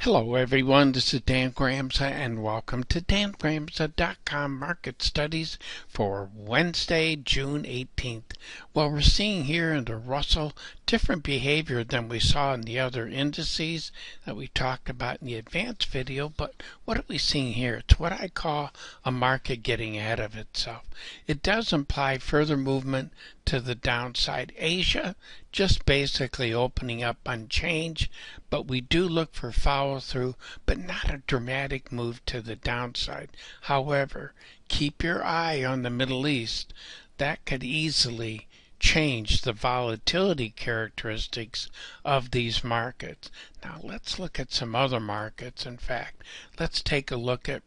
Hello everyone, this is Dan Gramza and welcome to dangramza.com Market Studies for Wednesday, June 18th. Well, we're seeing here in the Russell different behavior than we saw in the other indices that we talked about in the advanced video, but what are we seeing here? It's what I call a market getting ahead of itself. It does imply further movement to the downside. Asia just basically opening up unchanged, but we do look for follow through, but not a dramatic move to the downside. However, keep your eye on the Middle East. That could easily change the volatility characteristics of these markets. Now let's look at some other markets. In fact, let's take a look at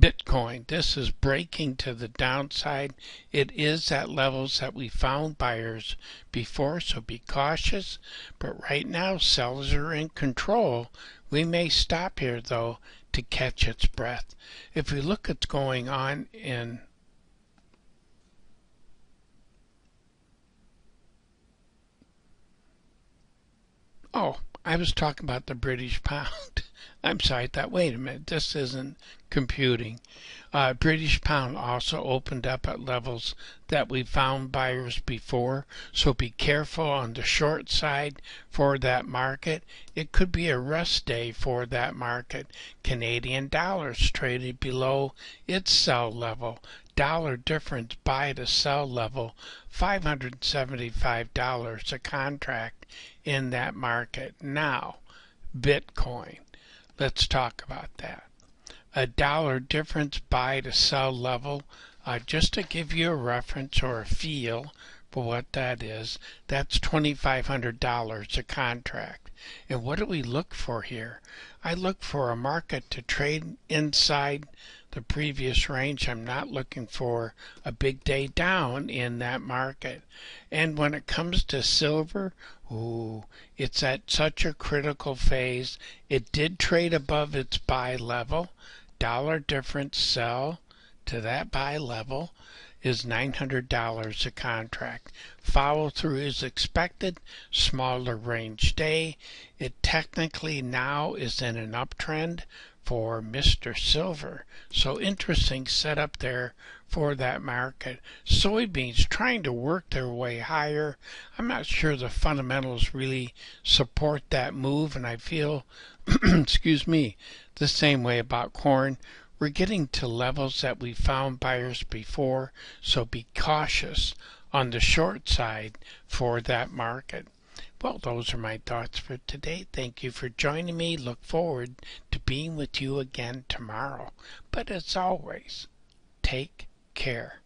Bitcoin. This is breaking to the downside. It is at levels that we found buyers before, so be cautious. But right now, sellers are in control. We may stop here, though, to catch its breath. If we look at what's going on in I was talking about the British pound. I'm sorry, I thought, wait a minute, this isn't computing. British pound also opened up at levels that we found buyers before, so be careful on the short side for that market. It could be a rest day for that market. Canadian dollars traded below its sell level. Dollar difference buy to sell level, $575 a contract in that market. Now, Bitcoin. Let's talk about that. A dollar difference buy to sell level, just to give you a reference or a feel for what that is, that's $2,500 a contract. And what do we look for here? I look for a market to trade inside the previous range. I'm not looking for a big day down in that market. And when it comes to silver, it's at such a critical phase. It did trade above its buy level. Dollar difference sell to that buy level is $900 a contract. Follow through is expected. Smaller range day. It technically now is in an uptrend for Mr. Silver. So interesting setup there for that market. Soybeans trying to work their way higher. I'm not sure the fundamentals really support that move, and I feel excuse me, the same way about corn. We're getting to levels that we found buyers before, so be cautious on the short side for that market. Well, those are my thoughts for today. Thank you for joining me. Look forward to being with you again tomorrow. But as always, take care.